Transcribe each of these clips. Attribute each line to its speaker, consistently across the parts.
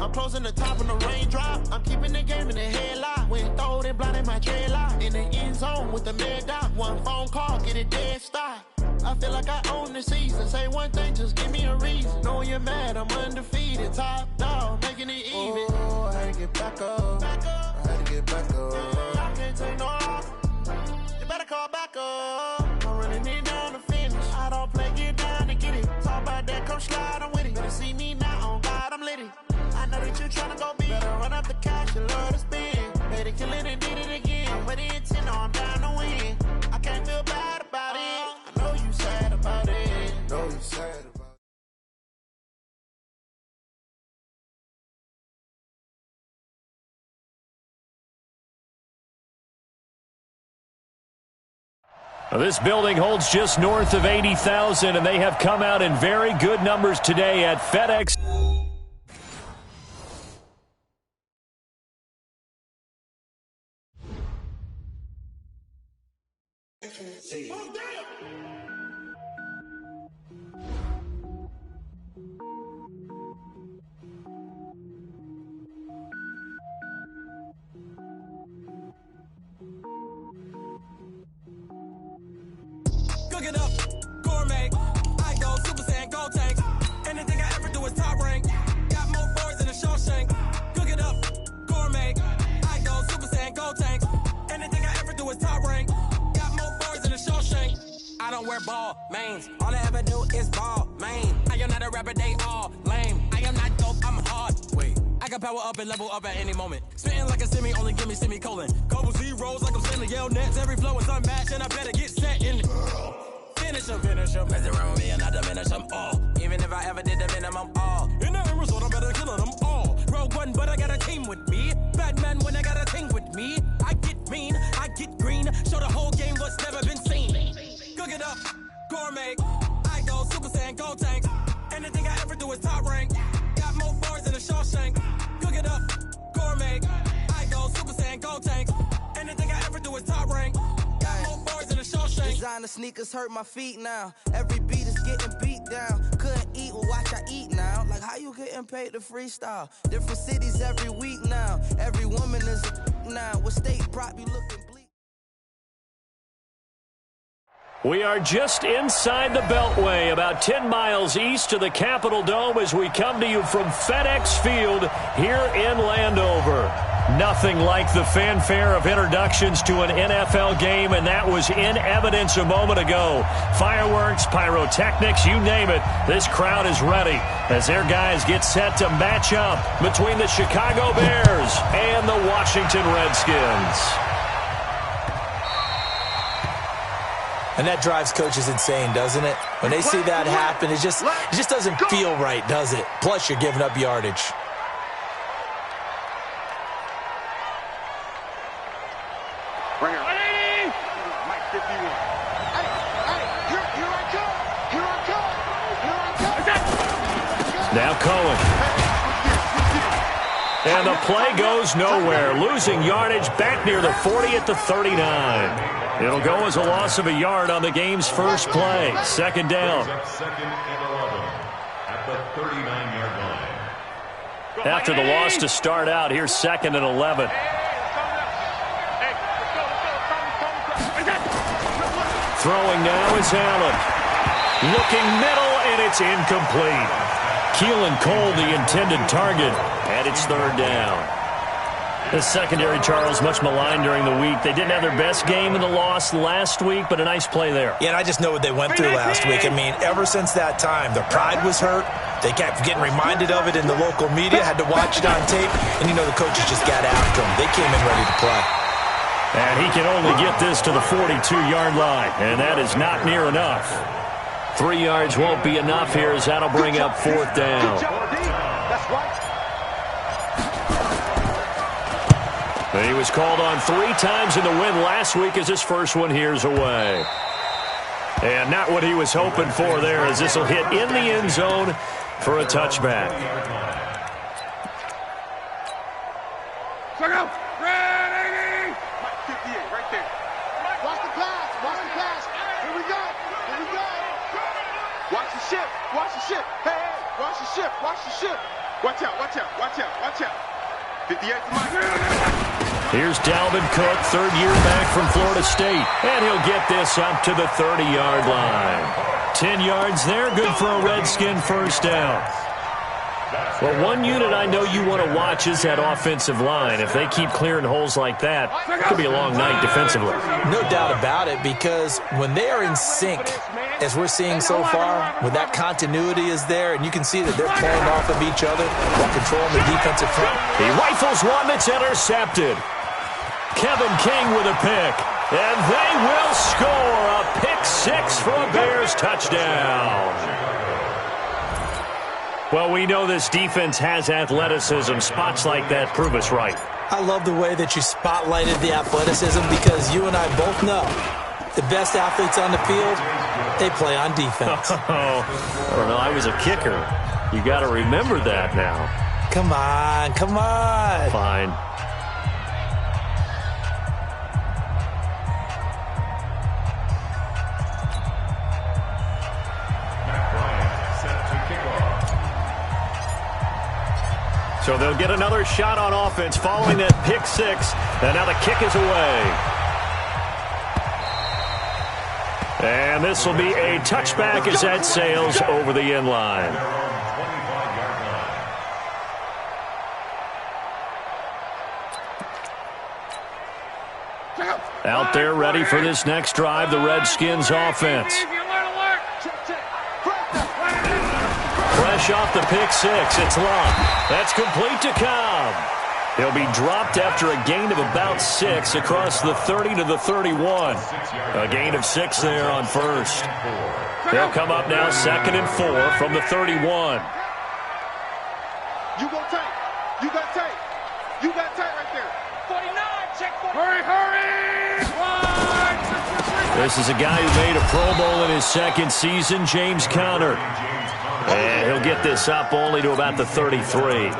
Speaker 1: I'm closing the top of the raindrop. I'm keeping the game in the headlock. When throwed and blinded my dreadlock. In the end zone with the mad dot. One phone call, get it dead stop. I feel like I own the season. Say one thing, just give me a reason. Knowing you're mad, I'm undefeated. Top dog, making it even. Oh, I had to get back up. I had to get back up. I can't take no off. You better call back up. I'm running it down to finish. I don't play, get down to get it. Talk about that, come slide, I'm with it. Better see me now, on God, I'm litty. I know that you're trying to go big. Better run up the cash, you love to spend. Better kill it and did it again. I'm ready to 10, I'm down to win. I can't feel bad about it. I know you sad about it. I know you sad about it.
Speaker 2: This building holds just north of 80,000, and they have come out in very good numbers today at FedEx.
Speaker 3: Cook it up, gourmet. I go Super Saiyan, gold tanks. Anything I ever do is top rank. Got more boards than a Shawshank. Cook it up, gourmet. I go Super Saiyan, gold tanks. Anything I ever do is top rank. Got more boards than a Shawshank. I don't wear ball mains. All I ever do is ball main. I am not a rapper, they all lame. I am not dope, I'm hard. Wait. I can power up and level up at any moment. Spitting like a semi, only give me semicolon. Couple zeros like I'm sending yell nets. Every flow is unmatched, and I better get set in. Finish them. Mess around with me and I diminish them all. Even if I ever did the minimum all. In the end result, I'm better killing them all. Rogue One, but I got a team with me. Batman when I got a thing with me. I get mean, I get green. Show the whole game what's never been seen. Cook it up, gourmet. I go Super Saiyan, gold tanks. Anything I ever do is top rank. Got more bars than a Shawshank. Cook it up, gourmet. I go Super Saiyan, gold tanks. Anything I ever do is top rank. Got more bars than a Shawshank.
Speaker 4: Designer sneakers hurt my feet now. Every beat is getting beat down. Couldn't eat, well watch I eat now. Like how you getting paid to freestyle? Different cities every week now. Every woman is a now. What state prop you looking bleak?
Speaker 2: We are just inside the Beltway, about 10 miles east of the Capitol Dome as we come to you from FedEx Field here in Landover. Nothing like the fanfare of introductions to an NFL game, and that was in evidence a moment ago. Fireworks, pyrotechnics, you name it. This crowd is ready as their guys get set to match up between the Chicago Bears and the Washington Redskins.
Speaker 5: And that drives coaches insane, doesn't it? When they see that happen, it just doesn't feel right, does it? Plus, you're giving up yardage.
Speaker 6: Bring her. Mike 51. Here I come.
Speaker 2: Now Cohen. And the play goes nowhere. Losing yardage back near the 40 at the 39. It'll go as a loss of a yard on the game's first play. Second down.
Speaker 7: Second and 11 at the 39-yard line.
Speaker 2: After the loss to start out, here's second and 11. Throwing now is Allen. Looking middle, and it's incomplete. Keelan Cole, the intended target, and it's third down. The secondary, Charles, much maligned during the week. They didn't have their best game in the loss last week, but a nice play there.
Speaker 5: Yeah, and I just know what they went through last week. I mean, ever since that time, their pride was hurt. They kept getting reminded of it in the local media, had to watch it on tape, and you know the coaches just got after them. They came in ready to play.
Speaker 2: And he can only get this to the 42-yard line, and that is not near enough. 3 yards won't be enough here as that'll bring up fourth down.
Speaker 6: That's right.
Speaker 2: He was called on 3 times in the win last week as his first one here's away. And not what he was hoping for there as this will hit in the end zone for a touchback.
Speaker 6: Check out. Ready. Mike 58 right there. Watch the pass. Watch the pass. Here we go. Here we go. Watch the ship. Watch the ship. Hey, watch the ship. Watch the ship. Watch out, watch out, watch out, watch out. 58 to Mike.
Speaker 2: Here's Dalvin Cook, third year back from Florida State. And he'll get this up to the 30-yard line. 10 yards there, good for a Redskin first down. Well, one unit I know you want to watch is that offensive line. If they keep clearing holes like that, it could be a long night defensively.
Speaker 5: No doubt about it, because when they are in sync, as we're seeing so far, when that continuity is there, and you can see that they're playing off of each other while controlling the defensive front.
Speaker 2: He rifles one that's intercepted. Kevin King with a pick. And they will score a pick six for a Bears touchdown. Well, we know this defense has athleticism. Spots like that prove us right.
Speaker 5: I love the way that you spotlighted the athleticism, because you and I both know the best athletes on the field, they play on defense.
Speaker 2: I don't know. I was a kicker. You got to remember that now.
Speaker 5: Come on, come on.
Speaker 2: Fine. So they'll get another shot on offense following that pick six. And now the kick is away. And this will be a touchback as that sails over the end line. Out there ready for this next drive, the Redskins offense. Fresh off the pick six, it's Locke. That's complete to Cobb. He'll be dropped after a gain of about 6 across the 30 to the 31. A gain of 6 there on first. They'll come up now 2nd and 4 from the 31.
Speaker 6: You go tight. You got tight. You got tight right there.
Speaker 3: 49, check 49.
Speaker 6: Hurry, hurry.
Speaker 2: This is a guy who made a Pro Bowl in his second season, James Conner. And he'll get this up only to about the 33.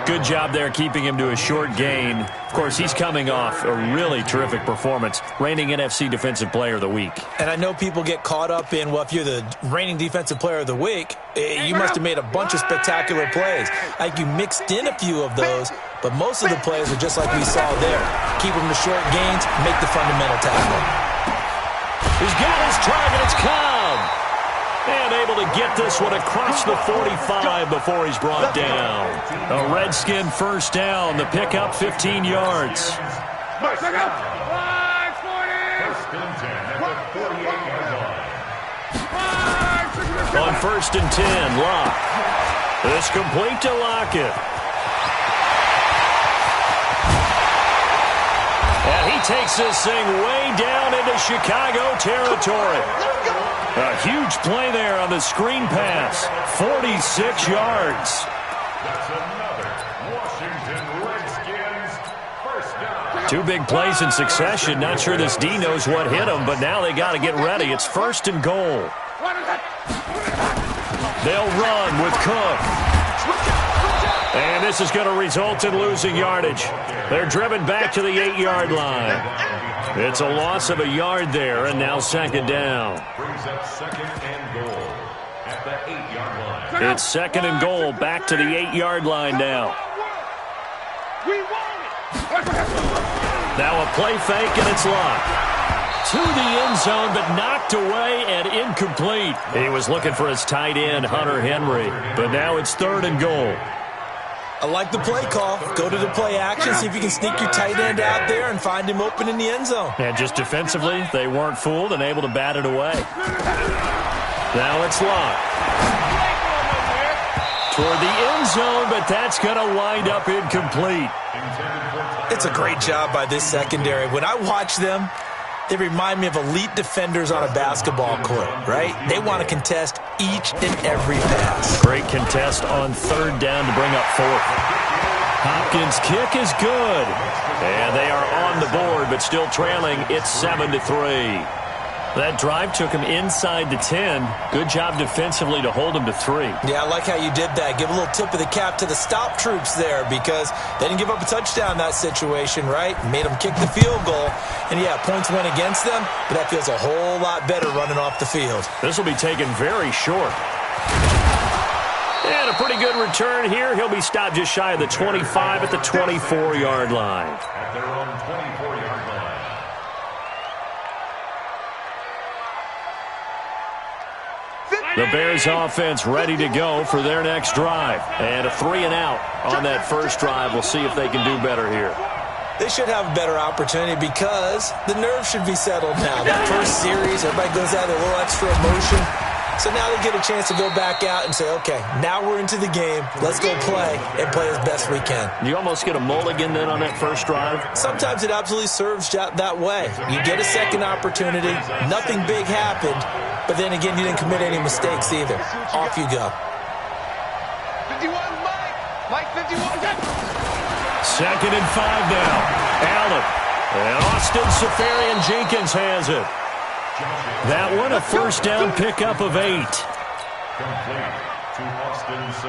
Speaker 2: Good job there keeping him to a short gain. Of course, he's coming off a really terrific performance, reigning NFC Defensive Player of the Week.
Speaker 5: And I know people get caught up in, well, if you're the reigning Defensive Player of the Week, you must have made a bunch of spectacular plays. Like, you mixed in a few of those, but most of the plays are just like we saw there. Keep them to short gains, make the fundamental tackle.
Speaker 2: He's got his target, it's Cobb. And able to get this one across the 45 before he's brought down. A Redskin first down. The pickup 15 yards.
Speaker 7: First and 10 at the 48-yard line.
Speaker 2: On 1st and 10, Locke. This complete to Lockett. And he takes this thing way down into Chicago territory. A huge play there on the screen pass. 46 yards.
Speaker 7: That's another Washington Redskins first down.
Speaker 2: 2 big plays in succession. Not sure this D knows what hit him, but now they got to get ready. It's 1st and goal. They'll run with Cook. And this is going to result in losing yardage. They're driven back to the 8-yard line. It's a loss of a yard there, and now 2nd down.
Speaker 7: Brings up 2nd and goal at the 8-yard line.
Speaker 2: It's 2nd and goal, back to the 8-yard line now. Now a play fake, and it's Locke. To the end zone, but knocked away and incomplete. He was looking for his tight end, Hunter Henry, but now it's 3rd and goal.
Speaker 5: I like the play call. Go to the play action, see if you can sneak your tight end out there and find him open in the end zone.
Speaker 2: And just defensively, they weren't fooled and able to bat it away. Now it's Locke. Toward the end zone, but that's going to wind up incomplete.
Speaker 5: It's a great job by this secondary. When I watch them, they remind me of elite defenders on a basketball court, right? They want to contest each and every pass.
Speaker 2: Great contest on 3rd down to bring up 4th. Hopkins' kick is good. And they are on the board, but still trailing. It's 7-3. That drive took him inside the 10. Good job defensively to hold him to 3.
Speaker 5: Yeah, I like how you did that. Give a little tip of the cap to the stop troops there, because they didn't give up a touchdown in that situation, right? Made them kick the field goal. And, yeah, points went against them, but that feels a whole lot better running off the field.
Speaker 2: This will be taken very short. And a pretty good return here. He'll be stopped just shy of the 25 at the 24-yard line.
Speaker 7: At their own 24-yard line.
Speaker 2: The Bears offense ready to go for their next drive. And a 3-and-out on that first drive. We'll see if they can do better here.
Speaker 5: They should have a better opportunity because the nerves should be settled now. That first series, everybody goes out with a little extra emotion. So now they get a chance to go back out and say, okay, now we're into the game. Let's go play and play as best we can.
Speaker 2: You almost get a mulligan then on that first drive?
Speaker 5: Sometimes it absolutely serves that way. You get a second opportunity. Nothing big happened. But then again, you didn't commit any mistakes either. Off you go.
Speaker 6: 51, Mike 51.
Speaker 2: 2nd and 5 now. Allen. And Austin Seferian-Jenkins has it. That one, a first down pickup of 8.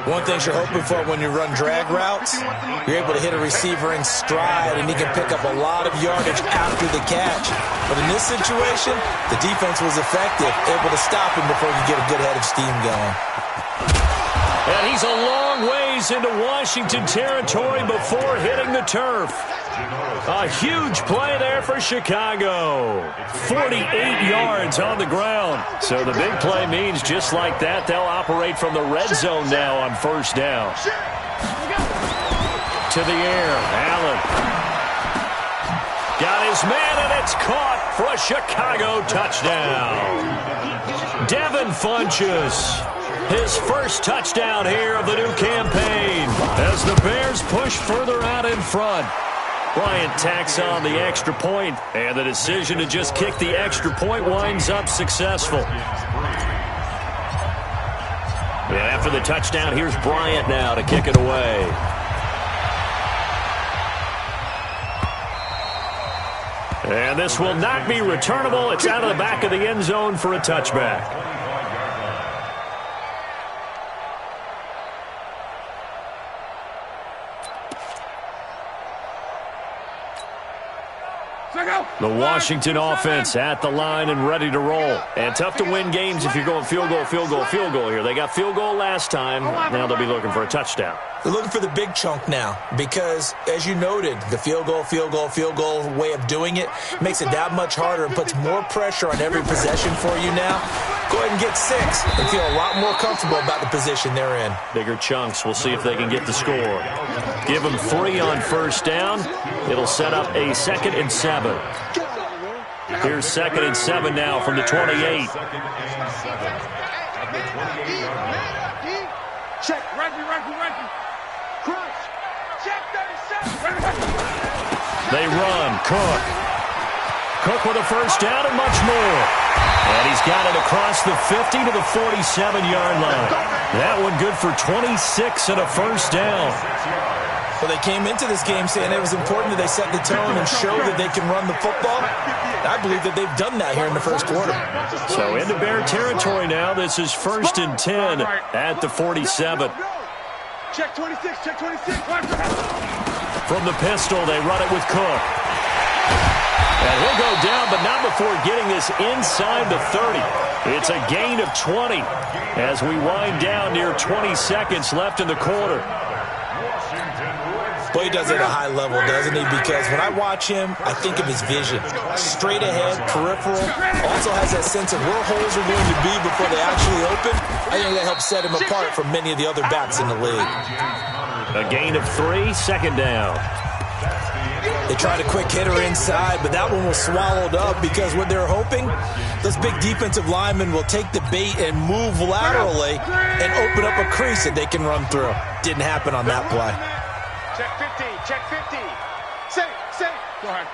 Speaker 5: One thing you're hoping for when you run drag routes, you're able to hit a receiver in stride, and he can pick up a lot of yardage after the catch. But in this situation, the defense was effective, able to stop him before you get a good head of steam going.
Speaker 2: And he's a long ways into Washington territory before hitting the turf. A huge play there for Chicago. 48 yards on the ground. So the big play means just like that, they'll operate from the red zone now on first down. To the air, Allen. Got his man, and it's caught for a Chicago touchdown. Devin Funchess. His first touchdown here of the new campaign as the Bears push further out in front. Bryant tacks on the extra point, and the decision to just kick the extra point winds up successful. And after the touchdown, here's Bryant now to kick it away. And this will not be returnable. It's out of the back of the end zone for a touchback. The Washington offense at the line and ready to roll. And tough to win games if you're going field goal here. They got field goal last time. Now they'll be looking for a touchdown.
Speaker 5: They're looking for the big chunk now because, as you noted, the field goal way of doing it makes it that much harder and puts more pressure on every possession for you now. Go ahead and get 6 and feel a lot more comfortable about the position they're in.
Speaker 2: Bigger chunks. We'll see if they can get the score. Give them 3 on first down. It'll set up a 2nd and 7. Here's 2nd and 7 now from the 28.
Speaker 6: Check, right. Crunch. Check 37.
Speaker 2: They run. Cook with a first down and much more. And he's got it across the 50 to the 47-yard line. That one good for 26 and a first down.
Speaker 5: Well, they came into this game saying it was important that they set the tone and show that they can run the football. I believe that they've done that here in the first quarter.
Speaker 2: So into Bear territory now. This is 1st and 10 at the 47.
Speaker 6: Check 26.
Speaker 2: From the pistol, they run it with Cook. And he'll go down, but not before getting this inside the 30. It's a gain of 20 as we wind down near 20 seconds left in the quarter.
Speaker 5: Boy, he does it at a high level, doesn't he? Because when I watch him, I think of his vision. Straight ahead, peripheral. Also has that sense of where holes are going to be before they actually open. I think that helps set him apart from many of the other backs in the league.
Speaker 2: A gain of 3, 2nd down.
Speaker 5: They tried a quick hitter inside, but that one was swallowed up because what they're hoping, those big defensive linemen will take the bait and move laterally and open up a crease that they can run through. Didn't happen on that play.
Speaker 6: Check 50. Say. Go ahead.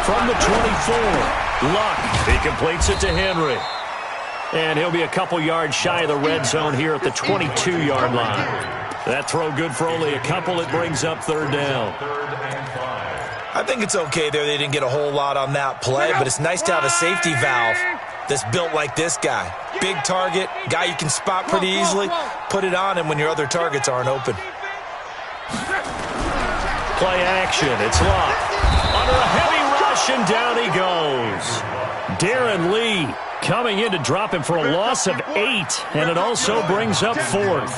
Speaker 2: From the 24, Luck. He completes it to Henry. And he'll be a couple yards shy of the red zone here at the 22-yard line. That throw good for only a couple. It brings up 3rd down.
Speaker 5: I think it's okay there. They didn't get a whole lot on that play, but it's nice to have a safety valve that's built like this guy. Big target, guy you can spot pretty easily. Put it on him when your other targets aren't open.
Speaker 2: Play action. It's Luck. Under a heavy rush, and down he goes. Darren Lee Coming in to drop him for a loss of 8, and it also brings up 4th.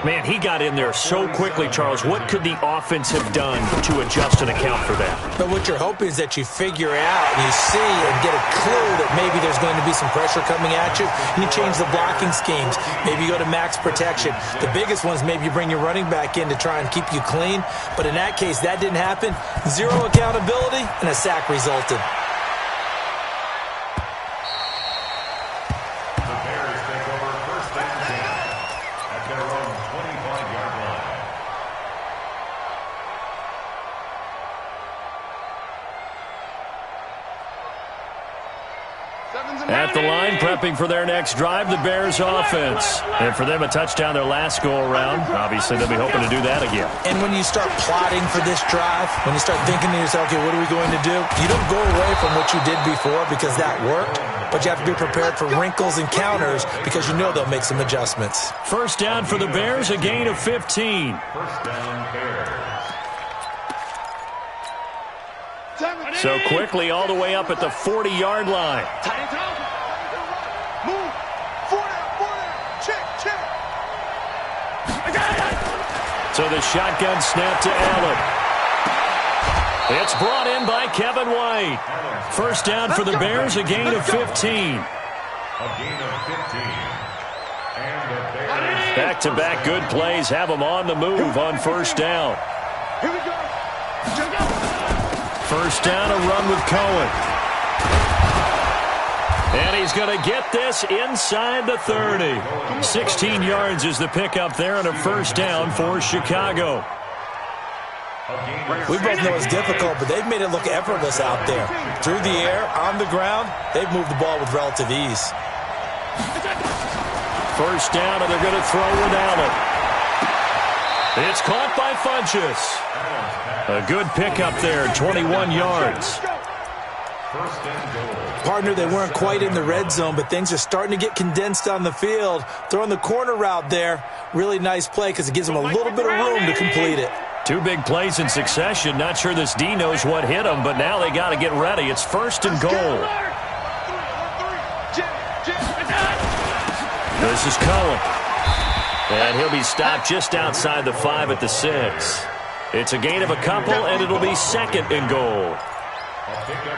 Speaker 2: Man, he got in there so quickly, Charles. What could the offense have done to adjust and account for that?
Speaker 5: But what you're hoping is that you figure out and you see and get a clue that maybe there's going to be some pressure coming at you, and you change the blocking schemes. Maybe you go to max protection. The biggest one is maybe you bring your running back in to try and keep you clean. But in that case, that didn't happen. 0 accountability, and a sack resulted.
Speaker 2: At the line, prepping for their next drive, the Bears offense. And for them, a touchdown their last go-around. Obviously, they'll be hoping to do that again.
Speaker 5: And when you start plotting for this drive, when you start thinking to yourself, okay, what are we going to do? You don't go away from what you did before because that worked, but you have to be prepared for wrinkles and counters because you know they'll make some adjustments.
Speaker 2: First down for the Bears, a gain of 15.
Speaker 7: First down, Bears.
Speaker 2: So quickly all the way up at the 40-yard line.
Speaker 6: Move. 4 down. Check.
Speaker 2: So the shotgun snap to Allen. It's brought in by Kevin White. First down for the Bears, a gain of 15.
Speaker 7: A gain of 15. And the Bears.
Speaker 2: Back-to-back good plays have them on the move on first down.
Speaker 6: Here we go.
Speaker 2: First down, a run with Cohen. And he's going to get this inside the 30. 16 yards is the pickup there and a first down for Chicago.
Speaker 5: We both know it's difficult, but they've made it look effortless out there. Through the air, on the ground, they've moved the ball with relative ease.
Speaker 2: First down, and they're going to throw with Allen. It's caught by Funchess. A good pickup there, 21 yards.
Speaker 5: Partner, they weren't quite in the red zone, but things are starting to get condensed on the field. Throwing the corner route there, really nice play because it gives them a little bit of room to complete it.
Speaker 2: 2 big plays in succession. Not sure this D knows what hit them, but now they got to get ready. It's first and goal. This is Cohen. And he'll be stopped just outside the 5 at the 6. It's a gain of a couple, and it'll be second and goal.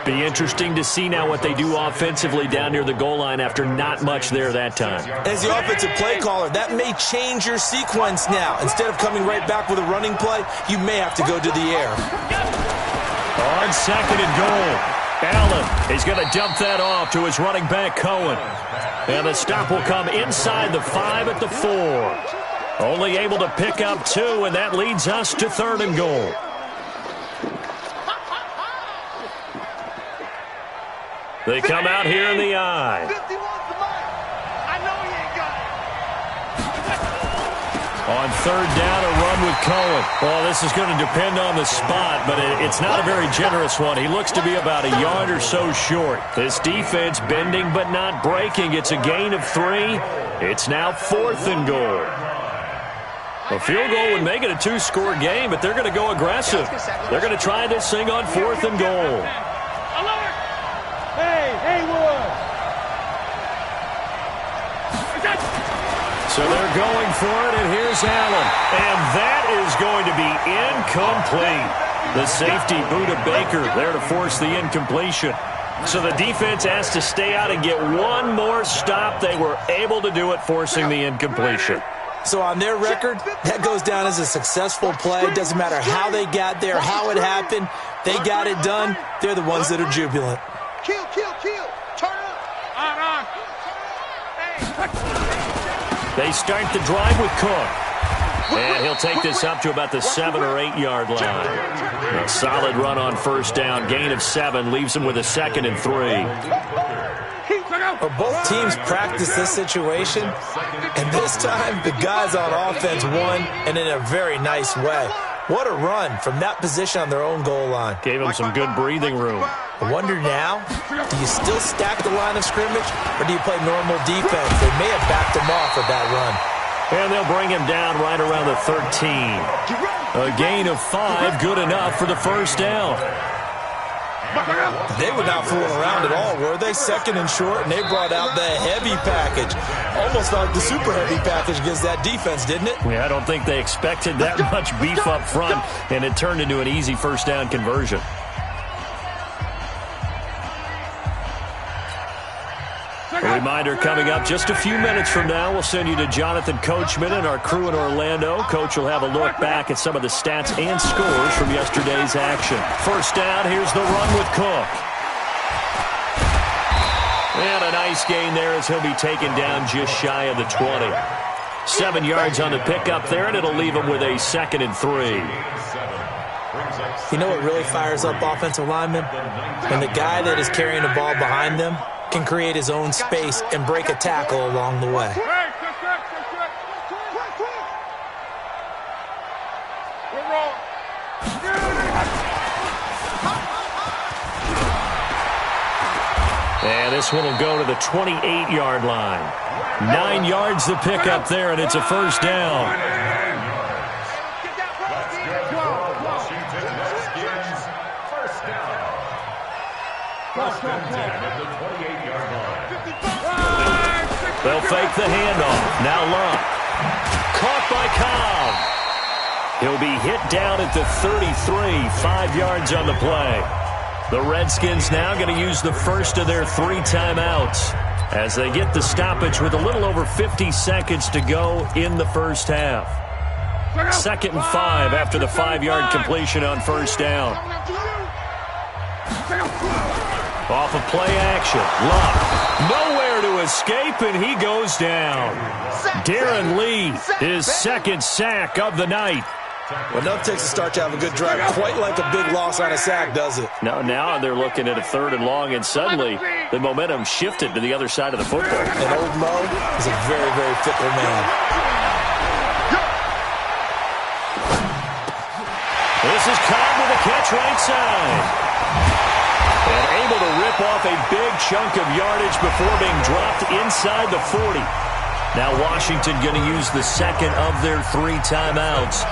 Speaker 2: Be interesting to see now what they do offensively down near the goal line after not much there that time.
Speaker 5: As the offensive play caller, that may change your sequence now. Instead of coming right back with a running play, you may have to go to the air.
Speaker 2: On second and goal, Allen is going to dump that off to his running back, Cohen. And the stop will come inside the 5 at the 4. Only able to pick up 2, and that leads us to third and goal. They come out here in the I. On third down, a run with Cohen. Well, this is going to depend on the spot, but it's not a very generous one. He looks to be about a yard or so short. This defense bending but not breaking. It's a gain of 3. It's now fourth and goal. A field goal would make it a 2-score game, but they're going to go aggressive. They're going to try this thing on fourth and goal. So they're going for it, and here's Allen. And that is going to be incomplete. The safety, Buda Baker, there to force the incompletion. So the defense has to stay out and get one more stop. They were able to do it, forcing the incompletion.
Speaker 5: So on their record, that goes down as a successful play. It doesn't matter how they got there, how it happened. They got it done. They're the ones that are jubilant.
Speaker 6: Kill. Turn up. On.
Speaker 2: They start the drive with Cook. And he'll take this up to about the 7 or 8 yard line. A solid run on first down. Gain of 7 leaves him with a second and 3.
Speaker 5: Well, both teams practice this situation, and this time the guys on offense won, and in a very nice way. What a run from that position on their own goal line.
Speaker 2: Gave him some good breathing room.
Speaker 5: I wonder now, do you still stack the line of scrimmage, or do you play normal defense? They may have backed him off with that run.
Speaker 2: And they'll bring him down right around the 13. A gain of 5, good enough for the first down.
Speaker 5: They were not fooling around at all, were they? Second and short, and they brought out the heavy package. Almost like the super heavy package against that defense, didn't it?
Speaker 2: Yeah, I don't think they expected that much beef up front, and it turned into an easy first down conversion. A reminder coming up just a few minutes from now. We'll send you to Jonathan Coachman and our crew in Orlando. Coach will have a look back at some of the stats and scores from yesterday's action. First down, here's the run with Cook. And a nice gain there as he'll be taken down just shy of the 20. 7 yards on the pickup there, and it'll leave him with a 2nd and 3.
Speaker 5: You know what really fires up offensive linemen? When the guy that is carrying the ball behind them can create his own space and break a tackle along the way.
Speaker 2: And this one will go to the 28-yard line. 9 yards to pick up there, and it's a first down. They'll fake the handoff. Now Love. Caught by Cobb. He'll be hit down at the 33, 5 yards on the play. The Redskins now going to use the first of their 3 timeouts as they get the stoppage with a little over 50 seconds to go in the first half. 2nd and 5 after the 5-yard completion on first down. Off of play action. Love. Nowhere to escape, and he goes down. Darren Lee, his 2nd sack of the night.
Speaker 5: Well, enough takes to start to have a good drive. Quite like a big loss on a sack, does it?
Speaker 2: Now they're looking at a 3rd and long, and suddenly the momentum shifted to the other side of the football.
Speaker 5: And old Mo is a very, very fickle man.
Speaker 2: This is Cobb with a catch right side. And able to rip off a big chunk of yardage before being dropped inside the 40. Now Washington going to use the 2nd of their 3 timeouts,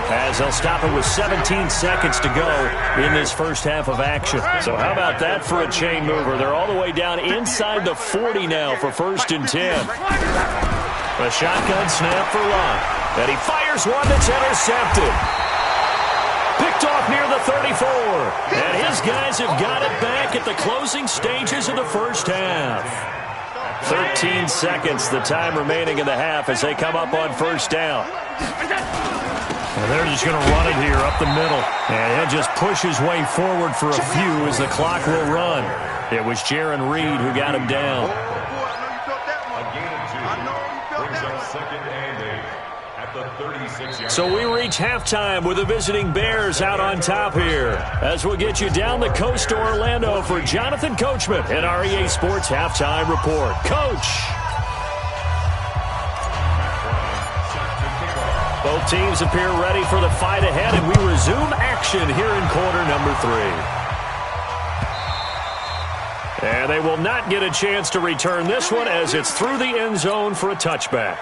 Speaker 2: as they'll stop it with 17 seconds to go in this first half of action. So how about that for a chain mover? They're all the way down inside the 40 now for 1st and 10. A shotgun snap for Love. And he fires one that's intercepted. Picked off near the 34. And his guys have got it back at the closing stages of the first half. 13 seconds, the time remaining in the half as they come up on first down. And they're just going to run it here up the middle. And he'll just push his way forward for a few as the clock will run. It was Jaron Reed who got him down. So we reach halftime with the visiting Bears out on top here, as we'll get you down the coast to Orlando for Jonathan Coachman and our EA Sports Halftime Report. Coach! Both teams appear ready for the fight ahead, and we resume action here in quarter number 3. And they will not get a chance to return this one as it's through the end zone for a touchback.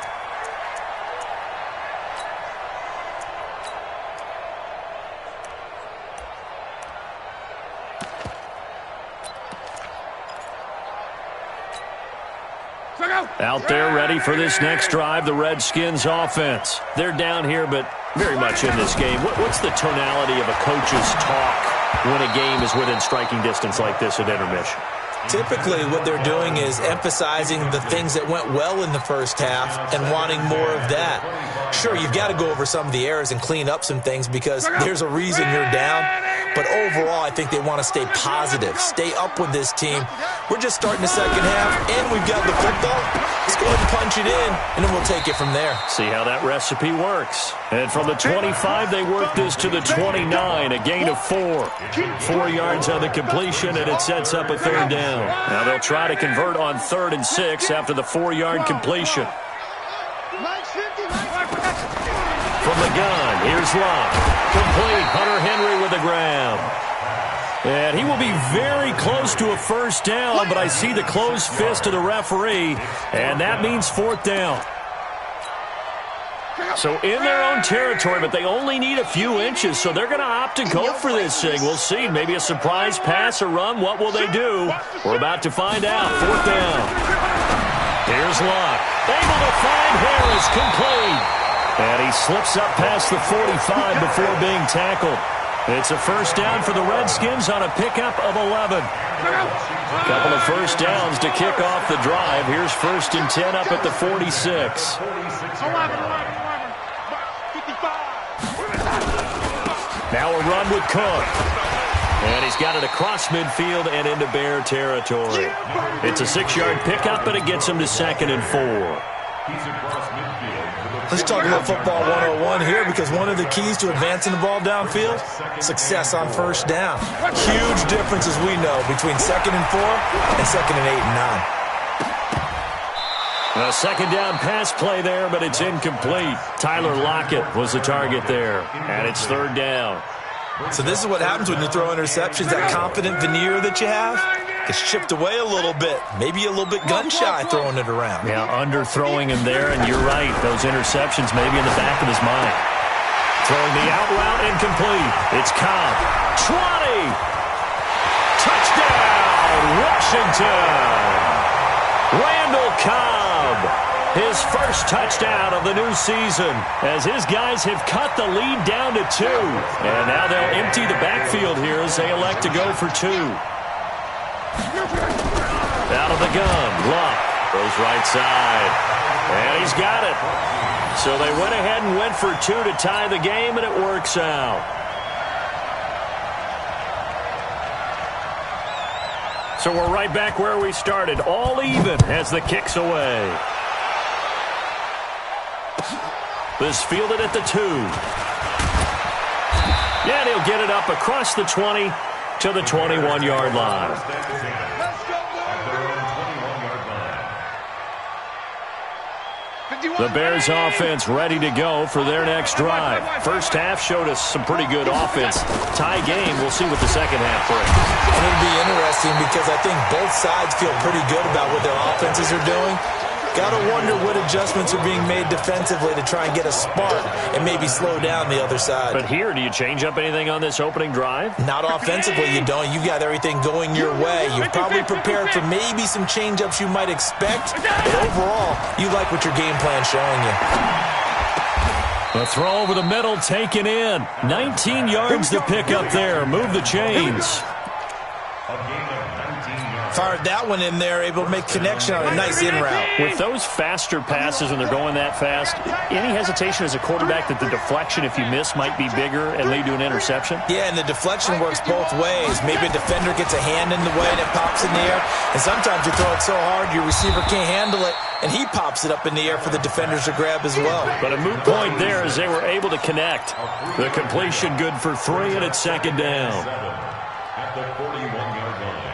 Speaker 2: Out there ready for this next drive, the Redskins offense. They're down here, but very much in this game. What's the tonality of a coach's talk when a game is within striking distance like this at intermission?
Speaker 5: Typically, what they're doing is emphasizing the things that went well in the first half and wanting more of that. Sure, you've got to go over some of the errors and clean up some things because there's a reason you're down. But overall, I think they want to stay positive, stay up with this team. We're just starting the second half, and we've got the football. Let's go ahead and punch it in, and then we'll take it from there.
Speaker 2: See how that recipe works. And from the 25, they work this to the 29, a gain of 4. 4 yards on the completion, and it sets up a 3rd down. Now they'll try to convert on 3rd and 6 after the 4-yard completion. From the gun, here's Love. Complete, Hunter Henry with the grab. And he will be very close to a first down, but I see the closed fist of the referee, and that means 4th down. So in their own territory, but they only need a few inches, so they're going to opt to go for this thing. We'll see. Maybe a surprise pass or run. What will they do? We're about to find out. 4th down. Here's Locke. Able to find Harris, complete. And he slips up past the 45 before being tackled. It's a 1st down for the Redskins on a pickup of 11. Couple of 1st downs to kick off the drive. Here's 1st and 10 up at the 46. Now a run with Cook. And he's got it across midfield and into Bear territory. It's a 6-yard pickup, but it gets him to 2nd and 4.
Speaker 5: Let's talk about football 101 here, because one of the keys to advancing the ball downfield, success on 1st down. Huge difference, as we know, between 2nd and 4 and 2nd and 8 and 9.
Speaker 2: A 2nd down pass play there, but it's incomplete. Tyler Lockett was the target there, and it's 3rd down.
Speaker 5: So this is what happens when you throw interceptions. That confident veneer that you have gets chipped away a little bit. Maybe a little bit gun-shy throwing it around.
Speaker 2: Yeah, underthrowing him there, and you're right. Those interceptions maybe in the back of his mind. Throwing the out route incomplete. It's Cobb. 20! Touchdown, Washington! Randall Cobb, his first touchdown of the new season, as his guys have cut the lead down to 2. And now they'll empty the backfield here as they elect to go for 2. Out of the gun, Luck goes right side, and he's got it. So they went ahead and went for 2 to tie the game, and it works out. So we're right back where we started, all even as the kick's away. This fielded at the 2. Yeah, and he'll get it up across the 20 to the 21-yard line. The Bears offense ready to go for their next drive. First half showed us some pretty good offense. Tie game, we'll see what the second half brings.
Speaker 5: And it'll be interesting because I think both sides feel pretty good about what their offenses are doing. Got to wonder what adjustments are being made defensively to try and get a spark and maybe slow down the other side.
Speaker 2: But here, do you change up anything on this opening drive?
Speaker 5: Not offensively, you don't. You've got everything going your way. You've probably prepared for maybe some change-ups you might expect. But overall, you like what your game plan's showing you.
Speaker 2: A throw over the middle taken in. 19 yards to pick up there. Move the chains.
Speaker 5: Fired that one in there, able to make connection on a nice in route.
Speaker 2: With those faster passes when they're going that fast, any hesitation as a quarterback that the deflection, if you miss, might be bigger and lead to an interception?
Speaker 5: Yeah, and the deflection works both ways. Maybe a defender gets a hand in the way and it pops in the air. And sometimes you throw it so hard your receiver can't handle it, and he pops it up in the air for the defenders to grab as well.
Speaker 2: But a moot point there as they were able to connect. The completion good for 3, and it's 2nd down.
Speaker 7: At the 41-yard line.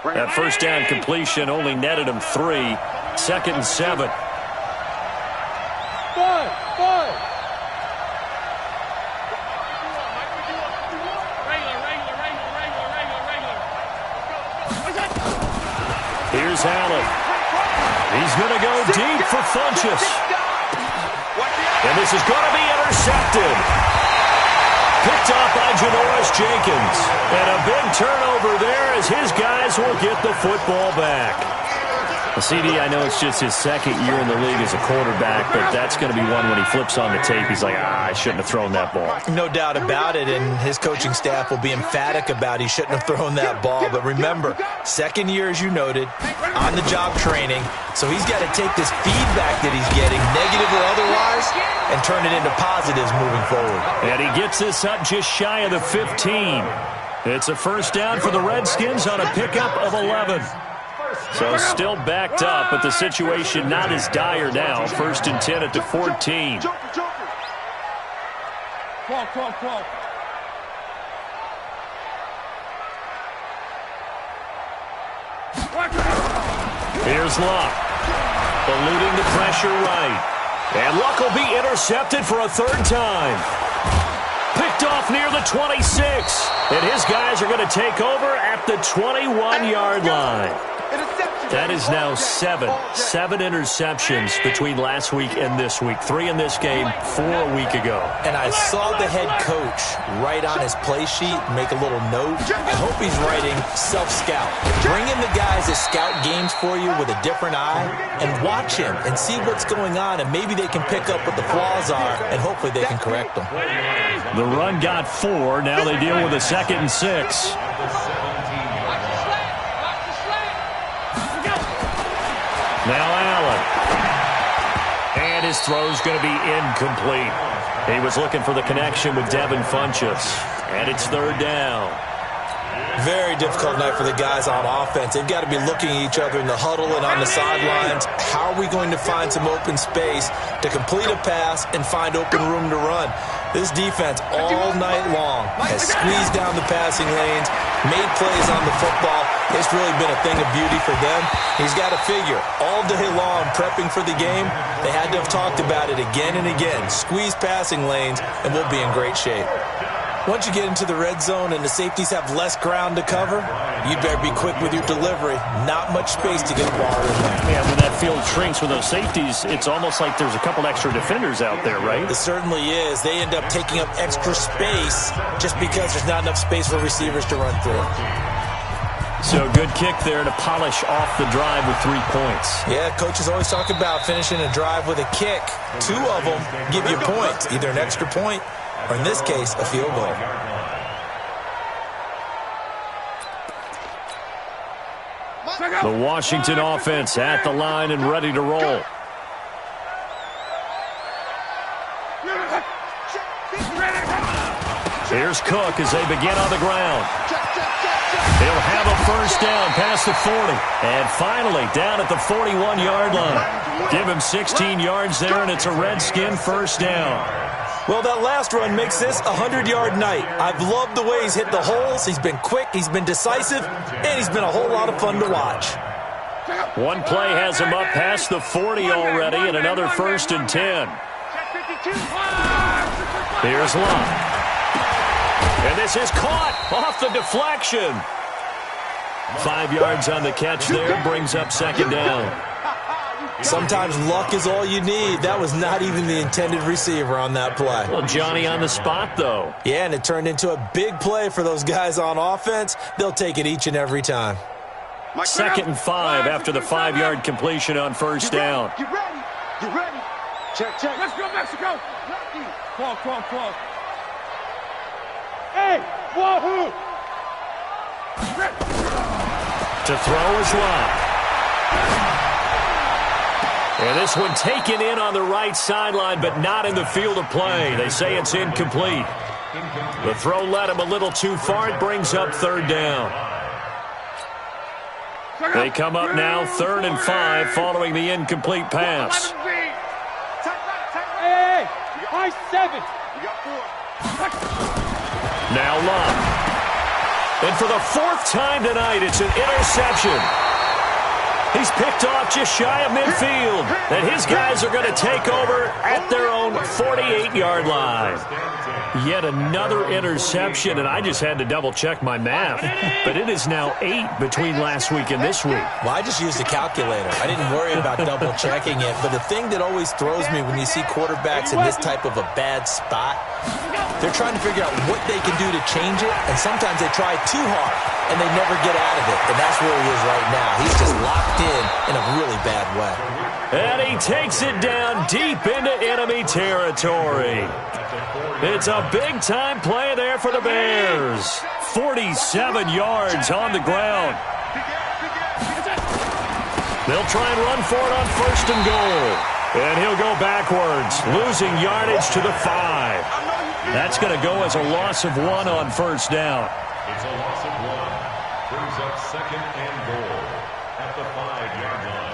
Speaker 2: That first down completion only netted him 3. 2nd and 7. Here's Allen. He's going to go deep for Funchess. And this is going to be intercepted. Picked off by Janoris Jenkins. And a big turnover there as his guys will get the football back. CD, I know it's just his 2nd year in the league as a quarterback, but that's going to be one when he flips on the tape. He's like, I shouldn't have thrown that ball.
Speaker 5: No doubt about it, and his coaching staff will be emphatic about he shouldn't have thrown that ball. But remember, 2nd year, as you noted, on-the-job training. So he's got to take this feedback that he's getting, negative or otherwise, and turn it into positives moving forward.
Speaker 2: And he gets this up just shy of the 15. It's a first down for the Redskins on a pickup of 11. So still backed up, but the situation not as dire now. 1st and 10 at the 14. Here's Luck. Eluding the pressure right. And Luck will be intercepted for a 3rd time. Picked off near the 26. And his guys are going to take over at the 21-yard line. That is now seven interceptions between last week and this week. 3 in this game, 4 a week ago.
Speaker 5: And I saw the head coach write on his play sheet, make a little note. I hope he's writing self-scout. Bring in the guys that scout games for you with a different eye and watch him and see what's going on, and maybe they can pick up what the flaws are, and hopefully they can correct them.
Speaker 2: The run got 4. Now they deal with a 2nd and 6. Now Allen. And his throw's going to be incomplete. He was looking for the connection with Devin Funchess. And it's 3rd down.
Speaker 5: Very difficult night for the guys on offense. They've got to be looking at each other in the huddle and on the sidelines. How are we going to find some open space to complete a pass and find open room to run? This defense all night long has squeezed down the passing lanes, made plays on the football. It's really been a thing of beauty for them. He's got to figure all day long prepping for the game. They had to have talked about it again and again. Squeeze passing lanes and we'll be in great shape. Once you get into the red zone and the safeties have less ground to cover, you better be quick with your delivery. Not much space to get the ball in there.
Speaker 2: Yeah, when that field shrinks with those safeties, it's almost like there's a couple extra defenders out there, right?
Speaker 5: It certainly is. They end up taking up extra space just because there's not enough space for receivers to run through.
Speaker 2: So good kick there to polish off the drive with 3 points.
Speaker 5: Yeah, coaches always talk about finishing a drive with a kick. 2 of them give you points, either an extra point or, in this case, a field goal.
Speaker 2: The Washington offense at the line and ready to roll. Here's Cook as they begin on the ground. He'll have a 1st down past the 40. And finally, down at the 41-yard line. Give him 16 yards there, and it's a Redskin 1st down.
Speaker 5: Well, that last run makes this a 100-yard night. I've loved the way he's hit the holes. He's been quick, he's been decisive, and he's been a whole lot of fun to watch.
Speaker 2: One play has him up past the 40 already, and another 1st and 10. Here's Locke. And this is caught off the deflection. 5 yards on the catch there, brings up 2nd down.
Speaker 5: Sometimes luck is all you need. That was not even the intended receiver on that play.
Speaker 2: Well, Johnny on the spot, though.
Speaker 5: Yeah, and it turned into a big play for those guys on offense. They'll take it each and every time.
Speaker 2: 2nd and 5 after the 5-yard completion on 1st down.
Speaker 6: Get ready. Get ready. Check, check. Let's go, Mexico. Call. Hey, wahoo.
Speaker 2: To throw is Locke. And this one taken in on the right sideline, but not in the field of play. They say it's incomplete. The throw led him a little too far. It brings up 3rd down. They come up now 3rd and 5 following the incomplete pass.
Speaker 6: Hey, high 7.
Speaker 2: Now Locke. And for the 4th time tonight, it's an interception. He's picked off just shy of midfield. And his guys are going to take over at their own 48-yard line. Yet another interception, and I just had to double-check my math. But it is now 8 between last week and this week.
Speaker 5: Well, I just used a calculator. I didn't worry about double-checking it. But the thing that always throws me when you see quarterbacks in this type of a bad spot, they're trying to figure out what they can do to change it, and sometimes they try too hard, and they never get out of it. And that's where he is right now. He's just locked in a really bad way.
Speaker 2: And he takes it down deep into enemy territory. It's a big-time play there for the Bears. 47 yards on the ground. They'll try and run for it on 1st and goal. And he'll go backwards, losing yardage to the 5. That's going to go as a loss of 1 on 1st down.
Speaker 7: It's a loss of 1. Brings up 2nd and goal at the 5-yard line.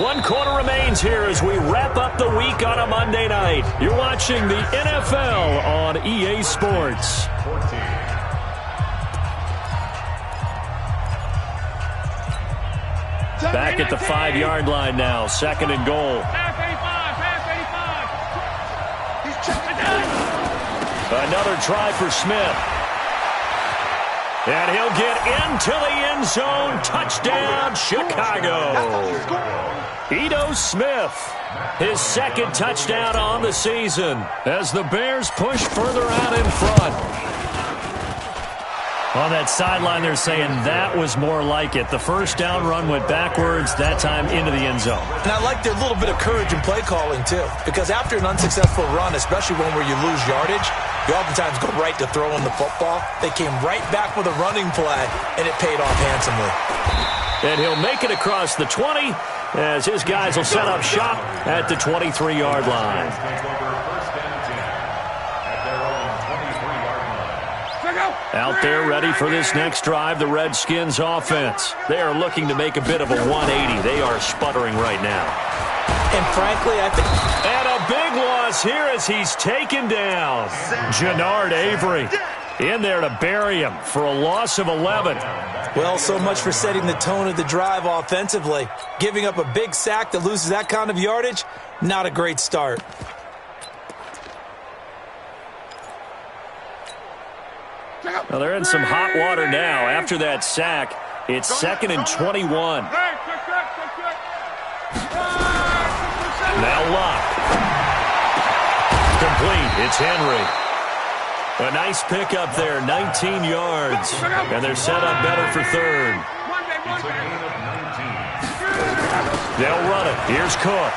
Speaker 2: One quarter remains here as we wrap up the week on a Monday night. You're watching the NFL on EA Sports.
Speaker 7: 14.
Speaker 2: Back at the 5-yard line now, 2nd and goal. Another try for Smith. And he'll get into the end zone. Touchdown, Chicago. Ito Smith, his second touchdown on the season as the Bears push further out in front. On that sideline, they're saying that was more like it. The first down run went backwards, that time into the end zone.
Speaker 5: And I like their little bit of courage in play calling, too. Because after an unsuccessful run, especially one where you lose yardage, you oftentimes go right to throwing the football. They came right back with a running play, and it paid off handsomely.
Speaker 2: And he'll make it across the 20 as his guys will set up shop at the 23-yard line. Out there ready for this next drive, the Redskins offense. They are looking to make a bit of a 180. They are sputtering right now.
Speaker 5: And frankly, I think...
Speaker 2: And a big loss here as he's taken down. Jannard Avery in there to bury him for a loss of 11.
Speaker 5: Well, so much for setting the tone of the drive offensively. Giving up a big sack that loses that kind of yardage, not a great start.
Speaker 2: Well, they're in some hot water now. After that sack, it's 2nd and 21. Now Locke. Complete. It's Henry. A nice pickup there, 19 yards. And they're set up better for third. They'll run it. Here's Cook.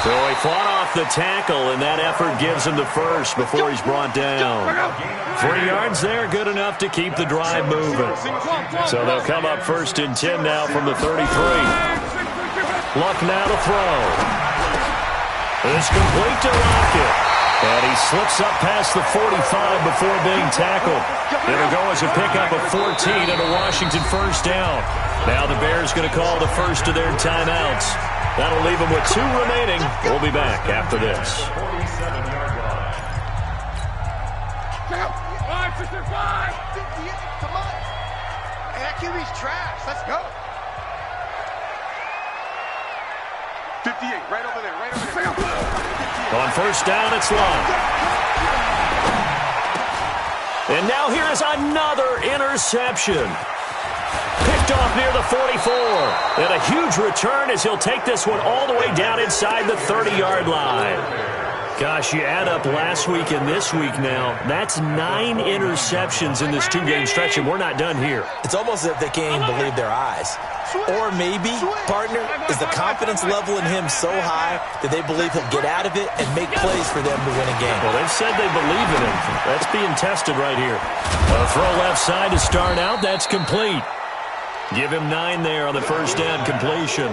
Speaker 2: So he fought off the tackle, and that effort gives him the first before he's brought down. 3 yards there, good enough to keep the drive moving. So they'll come up 1st and 10 now from the 33. Luck now to throw. It's complete to Lockett. And he slips up past the 45 before being tackled. It'll go as a pickup of 14 and a Washington first down. Now the Bears going to call the first of their timeouts. That'll leave them with 2 remaining. We'll be back after this.
Speaker 6: Come on. Hey, that QB's trash. Let's go. 58, right over there, right over there.
Speaker 2: On first down, it's Long. And now here is another interception. Picked off near the 44. And a huge return as he'll take this one all the way down inside the 30-yard line. Gosh, you add up last week and this week now, that's 9 interceptions in this 2-game stretch, and we're not done here.
Speaker 5: It's almost as if they can't even believe their eyes. Or maybe, partner, is the confidence level in him so high that they believe he'll get out of it and make plays for them to win a game.
Speaker 2: Well, they've said they believe in him. That's being tested right here. A throw left side to start out. That's complete. Give him 9 there on the first down completion.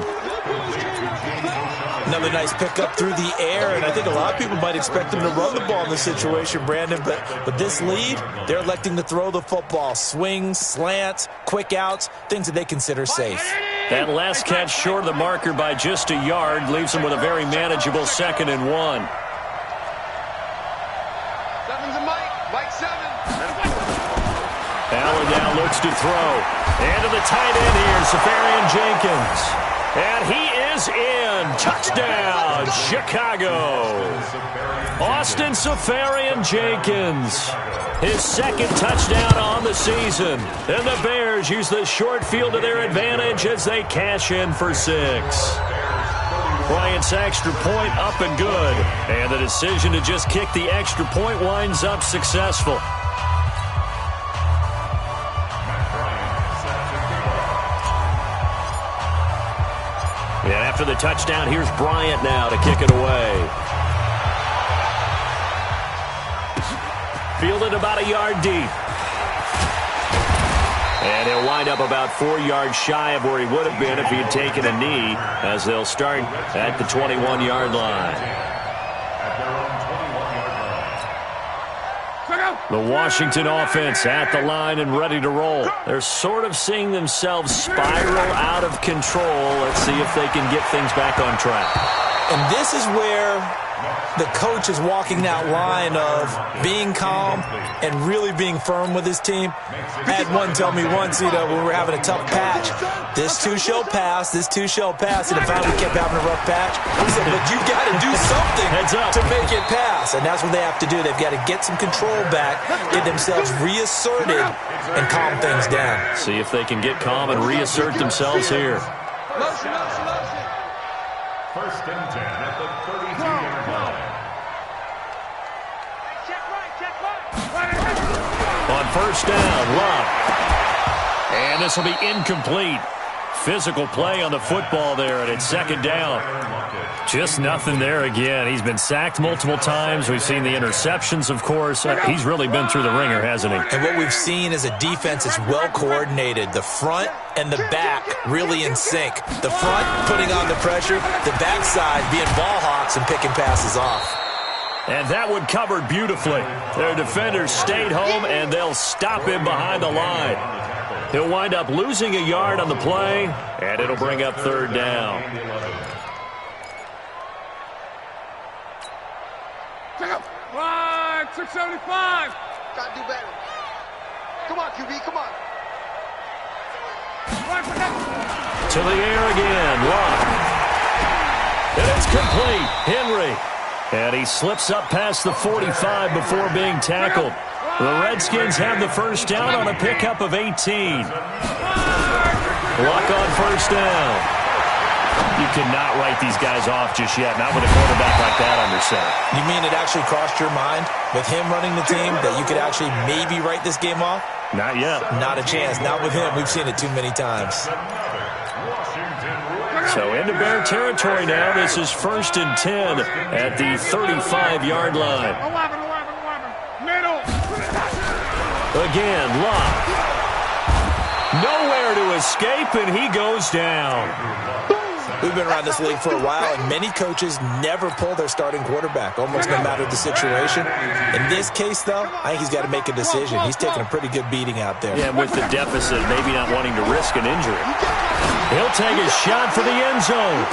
Speaker 5: Another nice pickup through the air, and I think a lot of people might expect him to run the ball in this situation, Brandon, but this lead, they're electing to throw the football. Swings, slants, quick outs, things that they consider safe.
Speaker 2: That last catch short of the marker by just a yard leaves them with a very manageable 2nd and 1.
Speaker 6: 7's a Mike. Mike 7.
Speaker 2: Allen now looks to throw. And to the tight end here, Safarian Jenkins. And he is in. Touchdown, Chicago. Austin Safarian Jenkins. His 2nd touchdown on the season. And the Bears use the short field to their advantage as they cash in for 6. Bryant's extra point up and good. And the decision to just kick the extra point winds up successful. And after the touchdown, here's Bryant now to kick it away. Fielded about a yard deep. And he'll wind up about 4 yards shy of where he would have been if he had taken a knee, as they'll start at the 21-yard line. The Washington offense at the line and ready to roll. They're sort of seeing themselves spiral out of control. Let's see if they can get things back on track.
Speaker 5: And this is where the coach is walking that line of being calm and really being firm with his team. I had one tell me once, when we were having a tough patch, this too shall pass, this too shall pass. And if we kept having a rough patch, he said, but you've got to do something to make it pass. And that's what they have to do. They've got to get some control back, get themselves reasserted, and calm things down.
Speaker 2: See if they can get calm and reassert themselves here.
Speaker 3: Motion.
Speaker 7: First and 10 at the 32-yard line.
Speaker 2: On first down, Love. And this will be incomplete. Physical play on the football there, and it's second down. Just nothing there again. He's been sacked multiple times. We've seen the interceptions, of course. He's really been through the ringer, hasn't he?
Speaker 5: And what we've seen is a defense that's well coordinated. The front and the back really in sync. The front putting on the pressure, the backside being ball hawks and picking passes off.
Speaker 2: And that one covered beautifully. Their defenders stayed home, and they'll stop him behind the line. He'll wind up losing a yard on the play, and it'll bring up third down.
Speaker 6: Right, 675.
Speaker 8: Got to do better. Come on, QB, come on.
Speaker 2: To the air again, Love. And it's complete. Henry. And he slips up past the 45 before being tackled. The Redskins have the first down on a pickup of 18. Luck on first down. You cannot write these guys off just yet, not with a quarterback like that under center.
Speaker 5: You mean it actually crossed your mind with him running the team that you could actually maybe write this game off?
Speaker 2: Not yet.
Speaker 5: Not a chance. Not with him. We've seen it too many times.
Speaker 2: So into Bear territory now. This is first and 10 at the 35-yard line.
Speaker 6: 11. Middle.
Speaker 2: Again, Love. Nowhere to escape, and he goes down.
Speaker 5: We've been around this league for a while, and many coaches never pull their starting quarterback, almost no matter the situation. In this case, though, I think he's got to make a decision. He's taking a pretty good beating out there.
Speaker 2: Yeah, with the deficit, maybe not wanting to risk an injury. He'll take a shot for the end zone.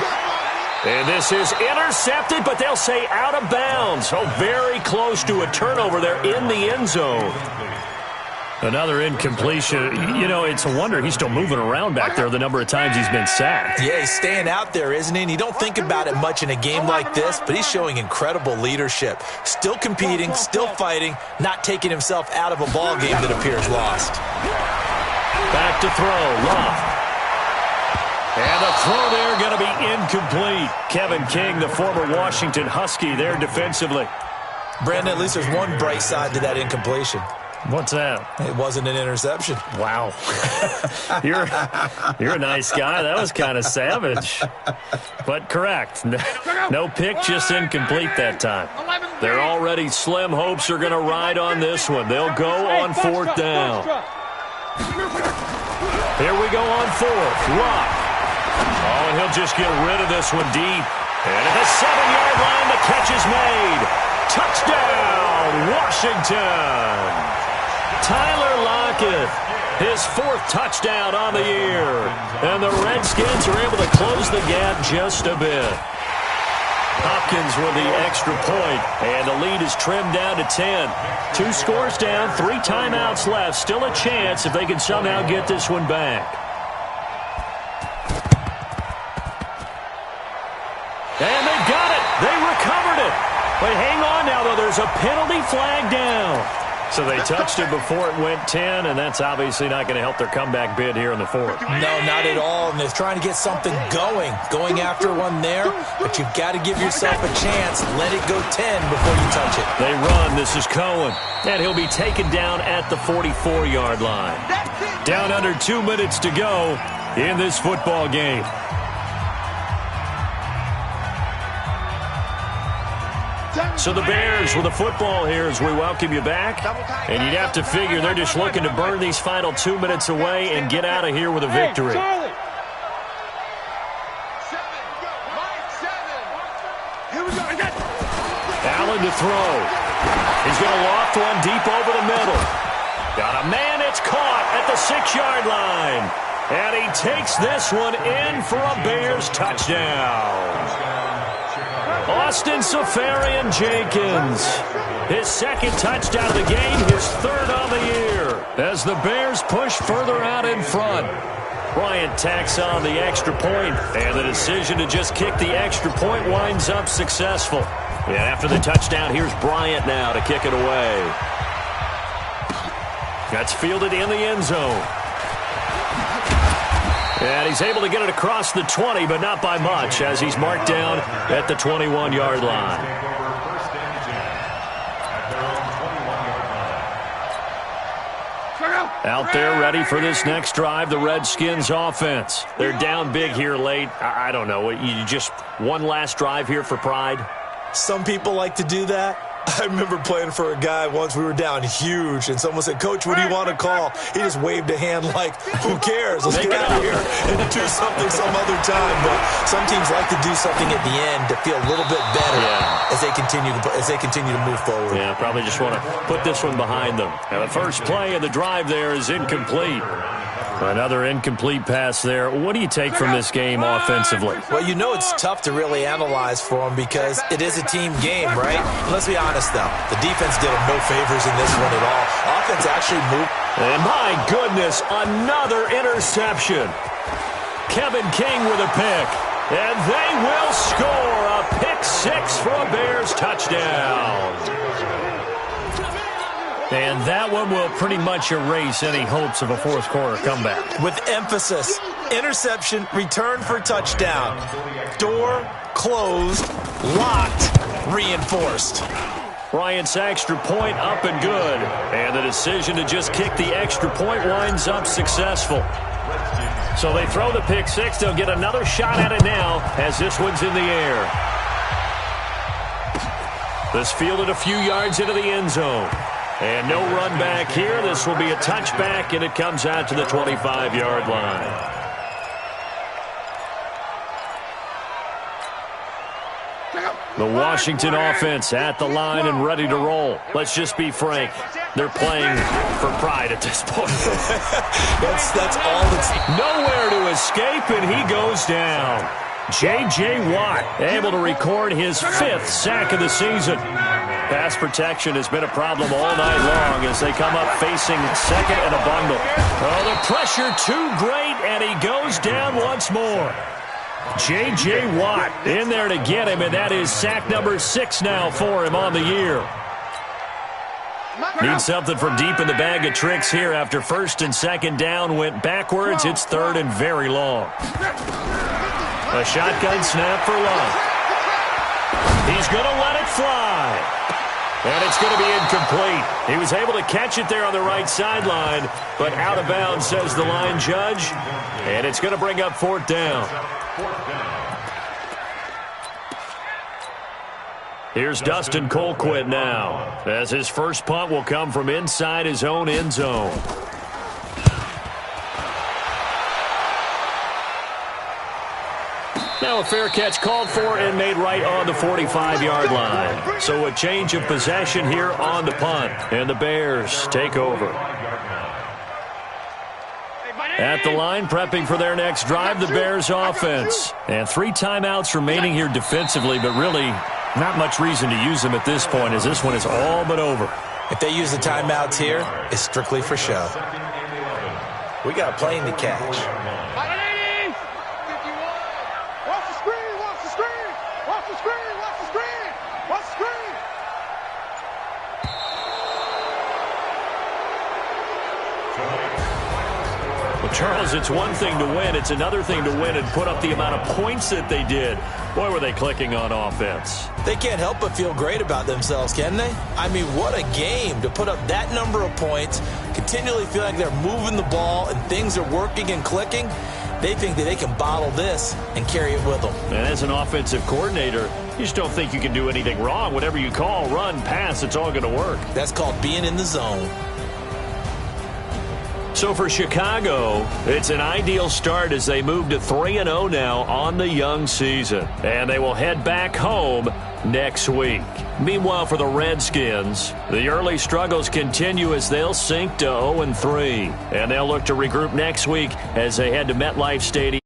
Speaker 2: And this is intercepted, but they'll say out of bounds. So very close to a turnover there in the end zone. Another incompletion. You know, it's a wonder he's still moving around back there the number of times he's been sacked.
Speaker 5: Yeah, he's staying out there, isn't he? And you don't think about it much in a game like this, but he's showing incredible leadership. Still competing, still fighting, not taking himself out of a ball game that appears lost.
Speaker 2: Back to throw, Love. And the throw there going to be incomplete. Kevin King, the former Washington Husky, there defensively.
Speaker 5: Brandon, at least there's one bright side to that incompletion.
Speaker 2: What's that?
Speaker 5: It wasn't an interception.
Speaker 2: Wow. You're a nice guy. That was kind of savage. But correct. No pick, just incomplete that time. Their already slim hopes are going to ride on this one. They'll go on fourth down. Here we go on fourth. Lock. Oh, and he'll just get rid of this one deep. And at the 7-yard line, the catch is made. Touchdown, Washington. Tyler Lockett, his fourth touchdown on the year. And the Redskins are able to close the gap just a bit. Hopkins with the extra point, and the lead is trimmed down to 10. 2 scores down, 3 timeouts left. Still a chance if they can somehow get this one back. And they got it. They recovered it. But hang on now, though. There's a penalty flag down. So they touched it before it went 10, and that's obviously not going to help their comeback bid here in the fourth.
Speaker 5: No, not at all. And they're trying to get something going after one there. But you've got to give yourself a chance. Let it go 10 before you touch it.
Speaker 2: They run. This is Cohen. And he'll be taken down at the 44-yard line. Down under 2 minutes to go in this football game. So the Bears with the football here as we welcome you back. And you'd have to figure they're just looking to burn these final 2 minutes away and get out of here with a victory. Allen to throw. He's going to loft one deep over the middle. Got a man, it's caught at the 6-yard line. And he takes this one in for a Bears touchdown. Austin Safarian-Jenkins. His second touchdown of the game, his third on the year. As the Bears push further out in front. Bryant tacks on the extra point, and the decision to just kick the extra point winds up successful. And after the touchdown, here's Bryant now to kick it away. That's fielded in the end zone. And he's able to get it across the 20, but not by much, as he's marked down at the 21-yard line. Out there ready for this next drive, the Redskins offense. They're down big here late. I don't know. You just one last drive here for pride?
Speaker 5: Some people like to do that. I remember playing for a guy once. We were down huge, and someone said, "Coach, what do you want to call?" He just waved a hand like, "Who cares? Let's get out of here and do something some other time." But some teams like to do something at the end to feel a little bit better as they continue to move forward.
Speaker 2: Yeah, probably just want to put this one behind them. Now, the first play of the drive there is incomplete. Another incomplete pass there. What do you take from this game offensively?
Speaker 5: Well, you know it's tough to really analyze for them because it is a team game, right? Let's be honest, though. The defense did them no favors in this one at all. Offense actually moved.
Speaker 2: And my goodness, another interception. Kevin King with a pick. And they will score a pick six for a Bears touchdown. And that one will pretty much erase any hopes of a fourth-quarter comeback.
Speaker 5: With emphasis, interception, return for touchdown. Door closed, locked, reinforced.
Speaker 2: Bryant's extra point up and good. And the decision to just kick the extra point winds up successful. So they throw the pick six. They'll get another shot at it now as this one's in the air. This fielded a few yards into the end zone. And no run back here. This will be a touchback, and it comes out to the 25-yard line. The Washington offense at the line and ready to roll. Let's just be frank. They're playing for pride at this point.
Speaker 5: that's all that's...
Speaker 2: Nowhere to escape, and he goes down. J.J. Watt able to record his fifth sack of the season. Pass protection has been a problem all night long as they come up facing second and a bundle. Oh, the pressure too great, and he goes down once more. J.J. Watt in there to get him, and that is sack number 6 now for him on the year. Need something from deep in the bag of tricks here after first and second down went backwards. It's third and very long. A shotgun snap for Love. He's going to let it fly. And it's going to be incomplete. He was able to catch it there on the right sideline, but out of bounds, says the line judge. And it's going to bring up fourth down. Here's Dustin Colquitt now, as his first punt will come from inside his own end zone. Now a fair catch called for and made right on the 45-yard line. So a change of possession here on the punt, and the Bears take over. At the line, prepping for their next drive, the Bears offense. And 3 timeouts remaining here defensively, but really not much reason to use them at this point, as this one is all but over.
Speaker 5: If they use the timeouts here, it's strictly for show. We got a plane to catch.
Speaker 2: Charles, it's one thing to win. It's another thing to win and put up the amount of points that they did. Boy, were they clicking on offense.
Speaker 5: They can't help but feel great about themselves, can they? I mean, what a game to put up that number of points, continually feel like they're moving the ball and things are working and clicking. They think that they can bottle this and carry it with them.
Speaker 2: And as an offensive coordinator, you just don't think you can do anything wrong. Whatever you call, run, pass, it's all going to work.
Speaker 5: That's called being in the zone.
Speaker 2: So for Chicago, it's an ideal start as they move to 3-0 now on the young season. And they will head back home next week. Meanwhile, for the Redskins, the early struggles continue as they'll sink to 0-3. And they'll look to regroup next week as they head to MetLife Stadium.